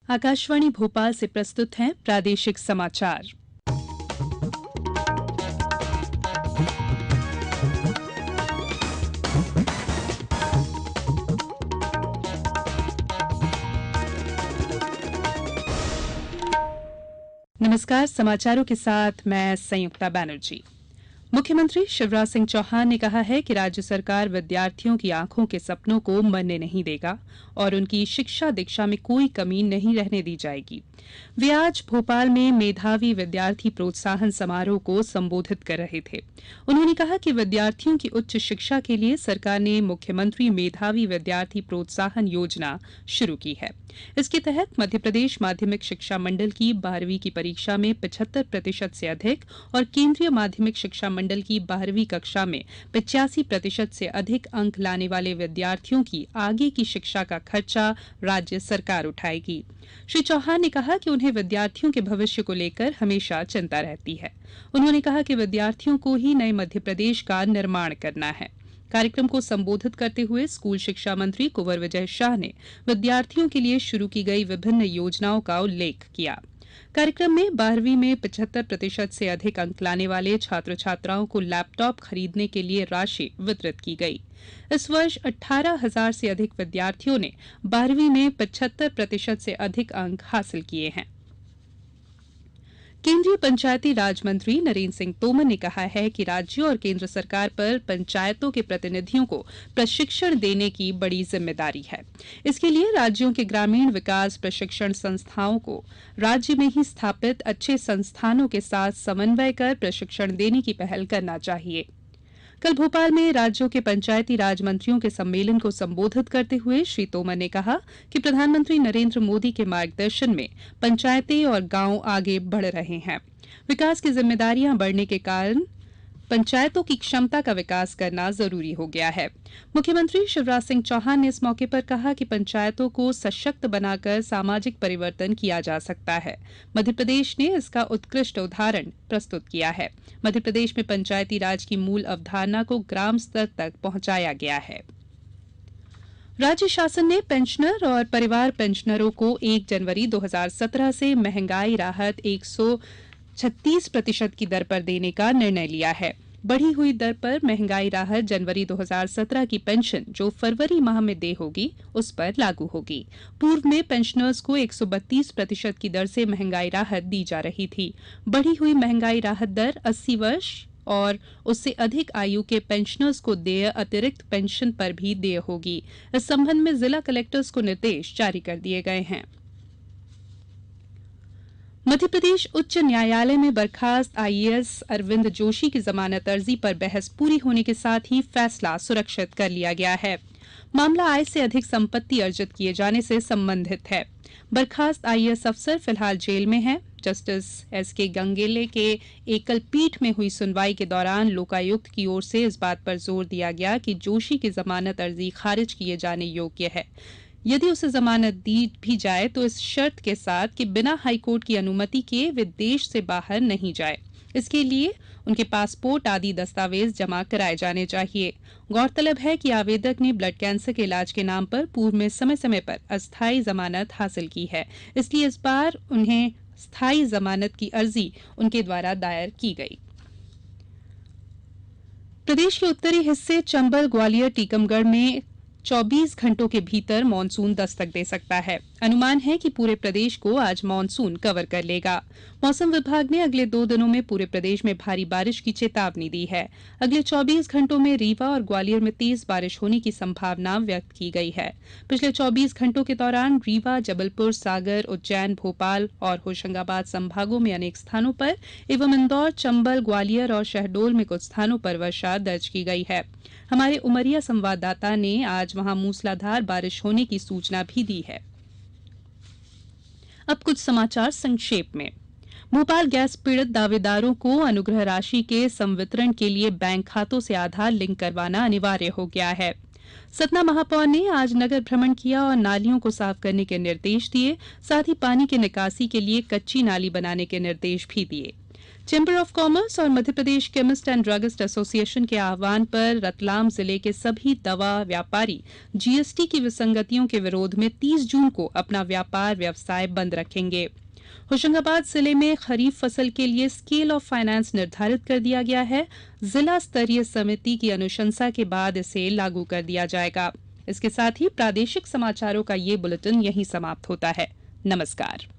आकाशवाणी भोपाल से प्रस्तुत हैं प्रादेशिक समाचार। नमस्कार, समाचारों के साथ मैं संयुक्ता बैनर्जी। मुख्यमंत्री शिवराज सिंह चौहान ने कहा है कि राज्य सरकार विद्यार्थियों की आंखों के सपनों को मरने नहीं देगा और उनकी शिक्षा दीक्षा में कोई कमी नहीं रहने दी जाएगी। वे आज भोपाल में मेधावी विद्यार्थी प्रोत्साहन समारोह को संबोधित कर रहे थे। उन्होंने कहा कि विद्यार्थियों की उच्च शिक्षा के लिए सरकार ने मुख्यमंत्री मेधावी विद्यार्थी प्रोत्साहन योजना शुरू की है। इसके तहत मध्यप्रदेश माध्यमिक शिक्षा मंडल की 12वीं की परीक्षा में 75% से अधिक और केंद्रीय माध्यमिक शिक्षा मंडल की 12वीं कक्षा में 85% से अधिक अंक लाने वाले विद्यार्थियों की आगे की शिक्षा का खर्चा राज्य सरकार उठाएगी। श्री चौहान ने कहा कि उन्हें विद्यार्थियों के भविष्य को लेकर हमेशा चिंता रहती है। उन्होंने कहा कि विद्यार्थियों को ही नए मध्यप्रदेश का निर्माण करना है। कार्यक्रम को संबोधित करते हुए स्कूल शिक्षा मंत्री कुंवर विजय शाह ने विद्यार्थियों के लिए शुरू की गई विभिन्न योजनाओं का उल्लेख किया। कार्यक्रम में 12वीं में 75% से अधिक अंक लाने वाले छात्र छात्राओं को लैपटॉप खरीदने के लिए राशि वितरित की गई। इस वर्ष 18,000 से अधिक विद्यार्थियों ने 12वीं में 75% से अधिक अंक हासिल किए हैं। केंद्रीय पंचायती राज मंत्री नरेंद्र सिंह तोमर ने कहा है कि राज्य और केंद्र सरकार पर पंचायतों के प्रतिनिधियों को प्रशिक्षण देने की बड़ी जिम्मेदारी है। इसके लिए राज्यों के ग्रामीण विकास प्रशिक्षण संस्थाओं को राज्य में ही स्थापित अच्छे संस्थानों के साथ समन्वय कर प्रशिक्षण देने की पहल करना चाहिए। कल भोपाल में राज्यों के पंचायती राज मंत्रियों के सम्मेलन को संबोधित करते हुए श्री तोमर ने कहा कि प्रधानमंत्री नरेंद्र मोदी के मार्गदर्शन में पंचायतें और गांव आगे बढ़ रहे हैं। विकास की जिम्मेदारियां बढ़ने के कारण पंचायतों की क्षमता का विकास करना जरूरी हो गया है। मुख्यमंत्री शिवराज सिंह चौहान ने इस मौके पर कहा कि पंचायतों को सशक्त बनाकर सामाजिक परिवर्तन किया जा सकता है। मध्यप्रदेश ने इसका उत्कृष्ट उदाहरण प्रस्तुत किया है। मध्यप्रदेश में पंचायती राज की मूल अवधारणा को ग्राम स्तर तक पहुंचाया गया है। राज्य शासन ने पेंशनर और परिवार पेंशनरों को 1 जनवरी 2017 से महंगाई राहत 136% की दर पर देने का निर्णय लिया है। बढ़ी हुई दर पर महंगाई राहत जनवरी 2017 की पेंशन जो फरवरी माह में देय होगी उस पर लागू होगी। पूर्व में पेंशनर्स को 132% की दर से महंगाई राहत दी जा रही थी। बढ़ी हुई महंगाई राहत दर 80 वर्ष और उससे अधिक आयु के पेंशनर्स को देय अतिरिक्त पेंशन पर भी देय होगी। इस संबंध में जिला कलेक्टर्स को निर्देश जारी कर दिए गए हैं। मध्यप्रदेश उच्च न्यायालय में बर्खास्त आईएएस अरविंद जोशी की जमानत अर्जी पर बहस पूरी होने के साथ ही फैसला सुरक्षित कर लिया गया है। मामला आय से अधिक संपत्ति अर्जित किए जाने से संबंधित है। बर्खास्त आईएएस अफसर फिलहाल जेल में है। जस्टिस एसके गंगेले के एकल पीठ में हुई सुनवाई के दौरान लोकायुक्त की ओर से इस बात पर जोर दिया गया कि जोशी की जमानत अर्जी खारिज किए जाने योग्य है। यदि उसे जमानत दी भी जाए तो इस शर्त के साथ कि बिना हाईकोर्ट की अनुमति के वे देश से बाहर नहीं जाए। इसके लिए उनके पासपोर्ट आदि दस्तावेज जमा कराए जाने चाहिए। गौरतलब है कि आवेदक ने ब्लड कैंसर के इलाज के नाम पर पूर्व में समय समय पर अस्थायी जमानत हासिल की है। इसलिए इस बार उन्हें स्थायी जमानत की अर्जी उनके द्वारा दायर की गई। प्रदेश के उत्तरी हिस्से चंबल, ग्वालियर, टीकमगढ़ में 24 घंटों के भीतर मानसून दस्तक दे सकता है। अनुमान है कि पूरे प्रदेश को आज मानसून कवर कर लेगा। मौसम विभाग ने अगले 2 दिनों में पूरे प्रदेश में भारी बारिश की चेतावनी दी है। अगले 24 घंटों में रीवा और ग्वालियर में तेज बारिश होने की संभावना व्यक्त की गई है। पिछले 24 घंटों के दौरान रीवा, जबलपुर, सागर, उज्जैन, भोपाल और होशंगाबाद संभागों में अनेक स्थानों पर एवं इंदौर, चंबल, ग्वालियर और शहडोल में कुछ स्थानों पर वर्षा दर्ज की गई है। हमारे उमरिया संवाददाता ने आज वहां मूसलाधार बारिश होने की सूचना भी दी है। अब कुछ समाचार संक्षेप में। भोपाल गैस पीड़ित दावेदारों को अनुग्रह राशि के संवितरण के लिए बैंक खातों से आधार लिंक करवाना अनिवार्य हो गया है। सतना महापौर ने आज नगर भ्रमण किया और नालियों को साफ करने के निर्देश दिए। साथ ही पानी की निकासी के लिए कच्ची नाली बनाने के निर्देश भी दिए। चैम्बर ऑफ कॉमर्स और Madhya Pradesh chemist and druggist association के आह्वान पर रतलाम जिले के सभी दवा व्यापारी जीएसटी की विसंगतियों के विरोध में 30 जून को अपना व्यापार व्यवसाय बंद रखेंगे। होशंगाबाद जिले में खरीफ फसल के लिए स्केल ऑफ फाइनेंस निर्धारित कर दिया गया है। जिला स्तरीय समिति की अनुशंसा के बाद इसे लागू कर दिया जाएगा। इसके साथ ही प्रादेशिक समाचारों का ये बुलेटिन यहीं समाप्त होता है। नमस्कार।